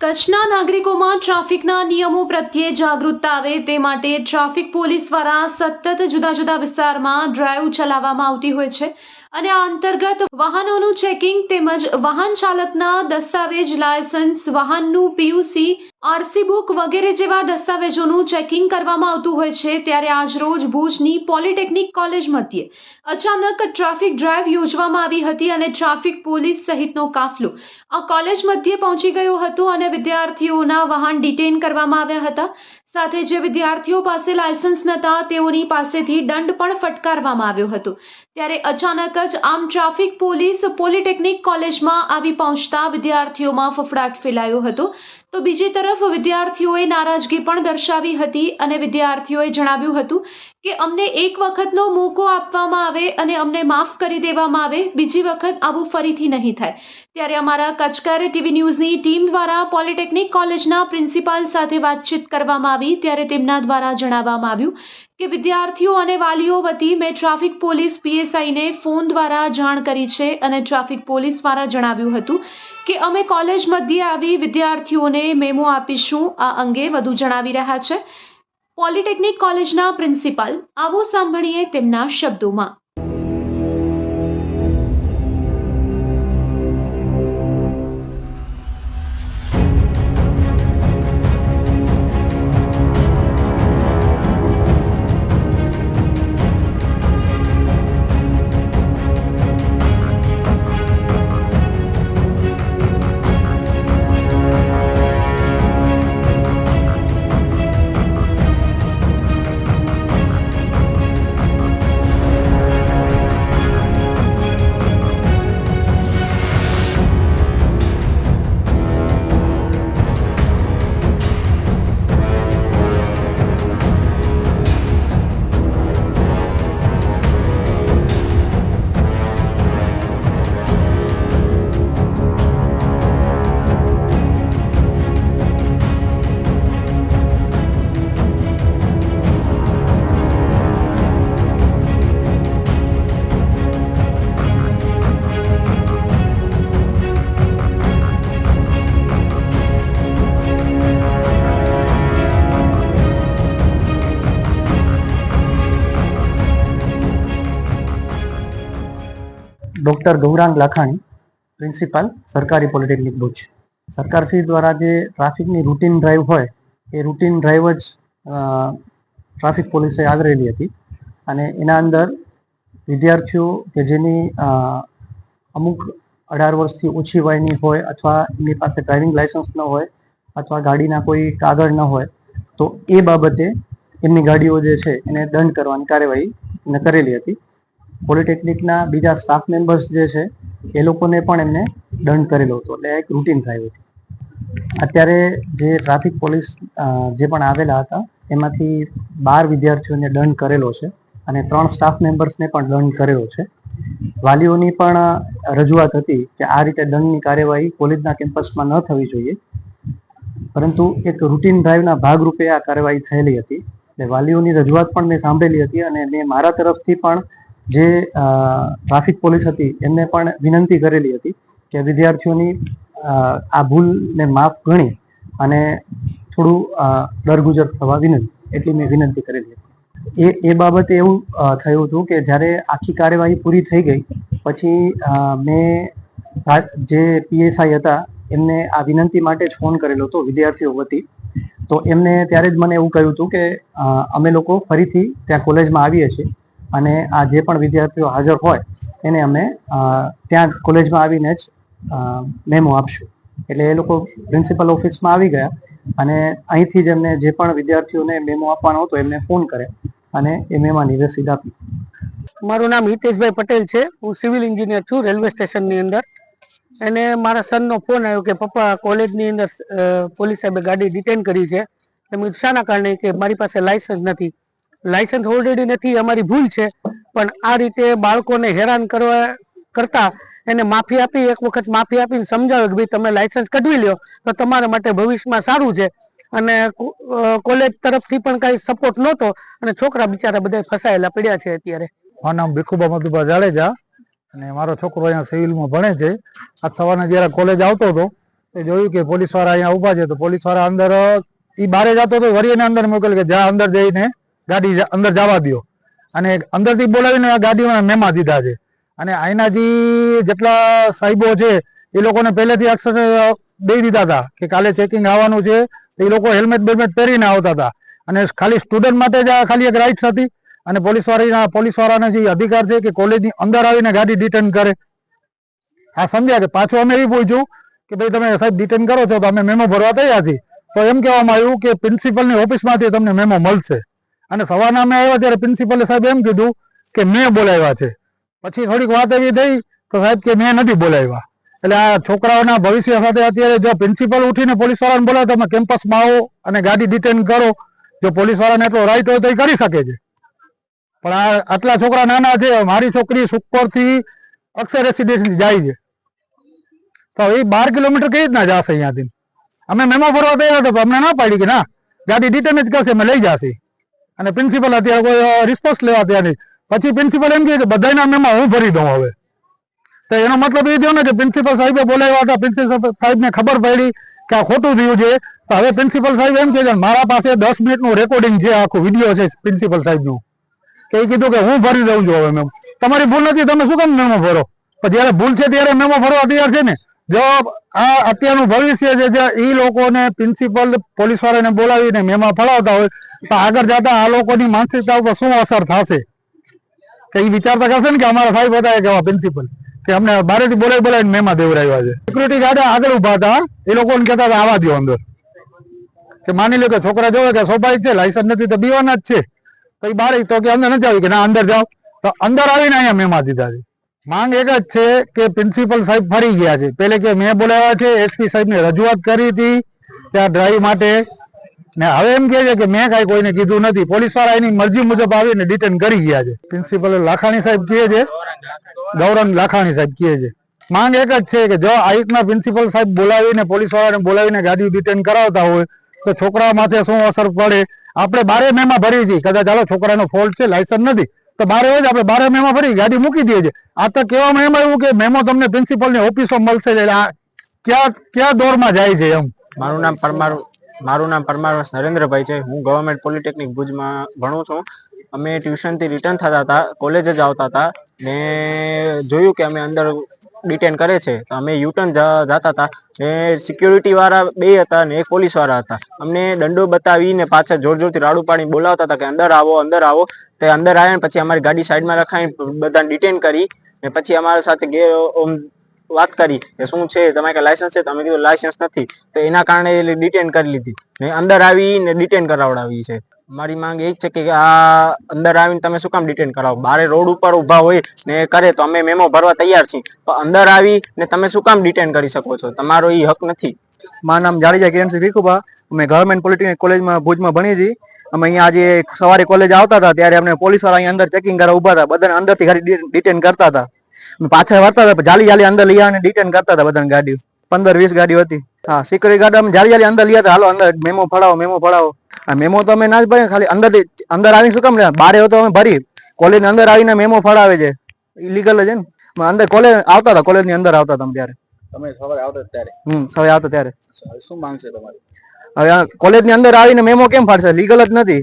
કચ્છના નાગરિકોમાં ટ્રાફિકના નિયમો પ્રત્યે જાગૃતતા આવે તે માટે ટ્રાફિક પોલીસ દ્વારા સતત જુદા જુદા વિસ્તારમાં ડ્રાઈવ ચલાવવામાં આવતી હોય છે અને આ અંતર્ગત વાહનોનું ચેકિંગ તેમજ વાહન ચાલકના દસ્તાવેજ, લાયસન્સ, વાહનનું પીયુસી, આરસી બુક વગેરે જેવા દસ્તાવેજોનું ચેકિંગ કરવામાં આવતું હોય છે। ત્યારે આજરોજ ભુજની પોલિટેકનિક કોલેજ મધ્યે અચાનક ટ્રાફિક ડ્રાઈવ યોજવામાં આવી હતી અને ટ્રાફિક પોલીસ સહિતનો કાફલો આ કોલેજ મધ્યે પહોંચી ગયો હતો અને વિદ્યાર્થીઓના વાહન ડિટેન કરવામાં આવ્યા હતા। સાથે જે વિદ્યાર્થીઓ પાસે લાયસન્સ નહોતા તેઓની પાસેથી દંડ પણ ફટકારવામાં આવ્યો હતો। ત્યારે અચાનક જ આમ ટ્રાફિક પોલીસ પોલિટેકનિક કોલેજમાં આવી પહોંચતા વિદ્યાર્થીઓમાં ફફડાટ ફેલાયો હતો। તો બીજી તરફ વિદ્યાર્થીઓએ નારાજગી પણ દર્શાવી હતી અને વિદ્યાર્થીઓએ જણાવ્યું હતું કે અમને એક વખતનો મોકો આપવામાં આવે અને અમને માફ કરી દેવામાં આવે, બીજી વખત આવું ફરીથી નહીં થાય। ત્યારે અમારા કચ્છકર ટીવી ન્યૂઝની ટીમ દ્વારા પોલિટેકનિક કોલેજના પ્રિન્સિપાલ સાથે વાતચીત કરવામાં આવી ત્યારે તેમના દ્વારા જણાવવામાં આવ્યું કે વિદ્યાર્થીઓ અને વાલીઓ વતી મેં ટ્રાફિક પોલીસ પીએસઆઈને ફોન દ્વારા જાણ કરી છે અને ટ્રાફિક પોલીસ દ્વારા જણાવ્યું હતું કે અમે કોલેજ મધ્યે આવી વિદ્યાર્થીઓને મેમો આપીશું। આ અંગે વધુ જણાવી રહ્યા છે પોલિટેકનિક કોલેજના પ્રિન્સિપાલ। આવો સાંભળીએ તેમના શબ્દોમાં। ડૉક્ટર ગૌરાંગ લાખાણી, પ્રિન્સિપાલ, સરકારી પોલિટેકનિક ભુજ। સરકારશ્રી દ્વારા જે ટ્રાફિકની રૂટીન ડ્રાઈવ હોય એ રૂટીન ડ્રાઈવ જ ટ્રાફિક પોલીસે આવરેલી હતી અને એના અંદર વિદ્યાર્થીઓ કે જેની અમુક 18 વર્ષથી ઓછી વયની હોય અથવા એમની પાસે ડ્રાઇવિંગ લાયસન્સ ન હોય અથવા ગાડીના કોઈ કાગળ ન હોય તો એ બાબતે એમની ગાડીઓ જે છે એને દંડ કરવાની કાર્યવાહી એમને કરેલી હતી। પોલિટેકનિકના બીજા સ્ટાફ મેમ્બર્સ જે છે એ લોકોને પણ એમને દંડ કરેલો હતો, એટલે એક રૂટીન ડ્રાઈવ હતી। અત્યારે જે ટ્રાફિક પોલીસ જે પણ આવેલા હતા એમાંથી 12 વિદ્યાર્થીઓને દંડ કરેલો છે અને 3 સ્ટાફ મેમ્બર્સને પણ દંડ કરેલો છે। વાલીઓની પણ રજૂઆત હતી કે આ રીતે દંડની કાર્યવાહી કોલેજના કેમ્પસમાં ન થવી જોઈએ, પરંતુ એક રૂટીન ડ્રાઈવના ભાગરૂપે આ કાર્યવાહી થયેલી હતી। એટલે વાલીઓની રજૂઆત પણ મેં સાંભળેલી હતી અને મેં મારા તરફથી પણ જે ટ્રાફિક પોલીસ હતી એમને પણ વિનંતી કરેલી હતી કે વિદ્યાર્થીઓની આ ભૂલને માફ ગણી અને થોડું દરગુજર થવા વિનંતી, એટલી મેં વિનંતી કરેલી હતી। એ બાબતે એવું થયું હતું કે જ્યારે આખી કાર્યવાહી પૂરી થઈ ગઈ પછી મેં જે પીએસઆઈ હતા એમને આ વિનંતી માટે જ ફોન કરેલો હતો વિદ્યાર્થીઓ વતી। તો એમને ત્યારે જ મને એવું કહ્યું હતું કે અમે લોકો ફરીથી ત્યાં કોલેજમાં આવીએ છીએ અને આ જે પણ વિદ્યાર્થીઓ હાજર હોય એને અમે ત્યાં કોલેજમાં આવીને જ મેમો આપશું। એટલે એ લોકો પ્રિન્સિપલ ઓફિસમાં આવી ગયા અને અહીંથી જ એમને જે પણ વિદ્યાર્થીઓને મેમો આપવાનો હતો એમને ફોન કરે અને એ મેમાની રસીદ આપી। મારું નામ હિતેશભાઈ પટેલ છે, હું સિવિલ એન્જિનિયર છું રેલવે સ્ટેશનની અંદર। એને મારા સનનો ફોન આવ્યો કે પપ્પા કોલેજની અંદર પોલીસ સાહેબે ગાડી ડિટેન કરી છે। એમ શાના કારણે? કે મારી પાસે લાયસન્સ નથી। લાયસન્સ ઓલરેડી નથી, અમારી ભૂલ છે, પણ આ રીતે બાળકોને હેરાન કરતા એને માફી આપી, એક વખત માફી આપીને સમજાવ્યો કે ભાઈ તમે લાયસન્સ કઢવી લ્યો તો તમારા માટે ભવિષ્યમાં સારું છે। અને કોલેજ તરફથી પણ કાંઈ સપોર્ટ નહોતો અને છોકરા બિચારા બધા ફસાયેલા પડ્યા છે અત્યારે। મારું નામ ભીખુબા મધુબા જાડેજા અને મારો છોકરો અહીંયા સિવિલમાં ભણે છે। આજ સવારના જ્યારે કોલેજ આવતો હતો એ જોયું કે પોલીસ વાળા અહીંયા ઉભા છે તો પોલીસ વાળા અંદર ઈ બારે જતો તો વરીને અંદર મોકલ કે જા અંદર જઈને ગાડી અંદર જવા દો, અને અંદરથી બોલાવીને આ ગાડીમાં મેમા દીધા છે. અને અહીંના જે જેટલા સાહેબો છે એ લોકોને પહેલેથી અક્ષર દઈ દીધા હતા કે કાલે ચેકિંગ આવવાનું છે, એ લોકો હેલ્મેટ બેલ્મેટ પહેરીને આવતા હતા. અને ખાલી સ્ટુડન્ટ માટે જ આ ખાલી એક રાઇટ્સ હતી. અને પોલીસ વાળાના જે અધિકાર છે કે કોલેજની અંદર આવીને ગાડી ડિટેન કરે. આ સમજ્યા કે પાછું અમે એ પૂછ્યું કે ભાઈ તમે સાહેબ ડિટેન કરો છો તો અમે મેમો ભરવા તૈયાર છીએ, તો એમ કહેવામાં આવ્યું કે પ્રિન્સિપલની ઓફિસમાંથી તમને મેમો મળશે. અને સવારના અમે આવ્યા ત્યારે પ્રિન્સિપલે સાહેબ એમ કીધું કે મેં બોલાવ્યા છે. પછી થોડીક વાત એવી થઈ તો સાહેબ કે મેં નથી બોલાવ્યા. એટલે આ છોકરાઓના ભવિષ્ય સાથે અત્યારે જો પ્રિન્સિપલ ઉઠીને પોલીસ વાળાને બોલાવે તમે કેમ્પસમાં આવો અને ગાડી ડિટેન કરો, જો પોલીસ વાળાને એટલો રાઈટ હોય તો એ કરી શકે છે. પણ આ આટલા છોકરા નાના છે. મારી છોકરી સુખપરથી અક્ષર રેસિડેન્સી જાય છે તો એ 12 કિલોમીટર કઈ રીતના જશે અહીંયાથી? અમે મેમો ભરવા તૈયાર હતો, અમને ના પાડી કે ના ગાડી ડિટેન જ કરશે, અમે લઈ જશે. અને પ્રિન્સિપલ અત્યારે કોઈ રિસ્પોન્સ લેવા તૈયાર નહીં. પછી પ્રિન્સિપલ એમ કહે કે બધાના મેમો હું ભરી દઉં હવે. તો એનો મતલબ એ થયો ને કે પ્રિન્સિપલ સાહેબે બોલાવ્યા હતા, પ્રિન્સિપલ સાહેબને ખબર પડી કે આ ખોટું થયું છે. તો હવે પ્રિન્સિપલ સાહેબ એમ કહે છે મારા પાસે 10 મિનિટનું રેકોર્ડિંગ છે, આખું વિડીયો છે પ્રિન્સિપલ સાહેબનું, કે એ કીધું કે હું ભરી દઉં છું હવે મેમો. તમારી ભૂલ નથી, તમે શું કામ મેમો ભરો? પણ જયારે ભૂલ છે ત્યારે મેમો ભરવા તૈયાર છે ને. જો આ અત્યારનું ભવિષ્ય છે જે એ લોકોને પ્રિન્સિપલ પોલીસ વાળાને બોલાવીને મેમા ફળાવતા હોય તો આગળ જતા આ લોકોની માનસિકતા ઉપર શું અસર થશે? કે એ વિચારતા કરશે ને કે અમારા સાહેબ હતા કે પ્રિન્સિપલ કે અમને બારેથી બોલાવીને મેમા દેવરાવ્યા છે. સિક્યુરિટી ગાર્ડ આગળ ઉભા હતા, એ લોકોને કહેતા હતા આવા દો અંદર. કે માની લો કે છોકરા જોવે કે સ્વાભાવિક છે લાયસન્સ નથી તો બીવાના જ છે, તો એ બારે તો કે અંદર નથી આવી કે ના અંદર જાઓ, તો અંદર આવીને અહીંયા મેમા દીધા છે. માંગ એક જ છે કે પ્રિન્સિપલ સાહેબ ફરી ગયા છે. પહેલે કે મેં બોલાવ્યા છે, એસપી સાહેબને રજૂઆત કરી હતી ત્યાં ડ્રાઈવ માટે, ને હવે એમ કહે છે કે મેં કાંઈ કોઈને કીધું નથી. પોલીસ વાળા એની મરજી મુજબ આવીને ડિટેન કરી ગયા છે. પ્રિન્સિપલ લાખાણી સાહેબ કહે છે, ગૌરંગ લાખાણી સાહેબ કહે છે માંગ એક જ છે કે જો આ રીતના પ્રિન્સિપલ સાહેબ બોલાવીને પોલીસ વાળાને બોલાવીને ગાડી ડિટેન કરાવતા હોય તો છોકરા માથે શું અસર પડે? આપણે બારે મેમાં ભરી છીએ, કદાચ ચાલો છોકરાનો ફોલ્ટ છે, લાયસન્સ નથી તો બારે હોય આપણે બારે મેમાં ભરી ગાડી મૂકી દઈએ છીએ. આ તો કહેવામાં એમ આવ્યું કે મેમો તમને પ્રિન્સિપલની ઓફિસો મળશે. એટલે આ ક્યાં દોરમાં જાય છે એમ. મારું નામ પરમાર નરેન્દ્રભાઈ છે. હું ગવર્મેન્ટ પોલિટેકનિક ભુજમાં ભણું છું. અમે ટ્યુશનથી રિટર્ન થતા હતા, કોલેજ જ આવતા હતા ને જોયું કે અમે અંદર ડિટેન કરે છે તો અમે યુટર્ન જતા હતા ને સિક્યુરિટી વાળા 2 હતા ને 1 પોલીસ વાળા હતા. અમને દંડો બતાવીને પાછા જોરથી રાડું પાડીને બોલાવતા હતા કે અંદર આવો. તે અંદર આવ્યા ને પછી અમારી ગાડી સાઈડમાં રખાઈને બધાને ડિટેન કરી ને પછી અમારા સાથે વાત કરી કે શું છે તમારે કે લાયસન્સ છે? તો અમે કીધું લાયસન્સ નથી. તો એના કારણે ડિટેન કરી લીધી ને અંદર આવીને ડિટેન કરાવડાવી છે. મારી માંગ એ જ છે કે આ અંદર આવીને તમે શું કામ ડિટેન કરાવો? બારે રોડ ઉપર ઊભા હોય ને કરે તો અમે મેમો ભરવા તૈયાર છીએ, પણ અંદર આવી ને તમે શું કામ ડિટેન કરી શકો છો? તમારો એ હક નથી. મારું નામ જાડેજા કિરણસિંહ ભીખુભા. અમે ગવર્મેન્ટ પોલિટેકનિક કોલેજમાં ભુજમાં ભણી હતી. અમે અહીંયા આજે સવારે કોલેજ આવતા હતા ત્યારે અમને પોલીસ વાળા અહીંયા અંદર ચેકિંગ કરવા ઉભા હતા. બધાને અંદરથી ગાડી ડિટેન કરતા હતા. પાછળ વળતા હતા, જાલી અંદર લઈ આવીને ડિટેન કરતા હતા બધાને. ગાડી 15-20 ગાડીઓ હતી. હા, સિક્યુરિટી ગાર્ડ અમે જાલી અંદર લઈ હતા, હાલો અંદર મેમો ફળાવો. આ મેમો તો અમે ના જ ભરીએ, ખાલી અંદર આવીને શું કામ લે? બારે તો અમે ભરી, કોલેજ અંદર આવીને મેમો ફળાવે છે, ઇલીગલ છે ને. અંદર કોલેજ આવતા હતા, કોલેજની અંદર આવતા હતા ત્યારે. તમે સવારે આવતા ત્યારે? સવારે આવતા ત્યારે. શું માંગ છે તમારી? હવે કોલેજની અંદર આવીને મેમો કેમ ફાડશે? લીગલ જ નથી.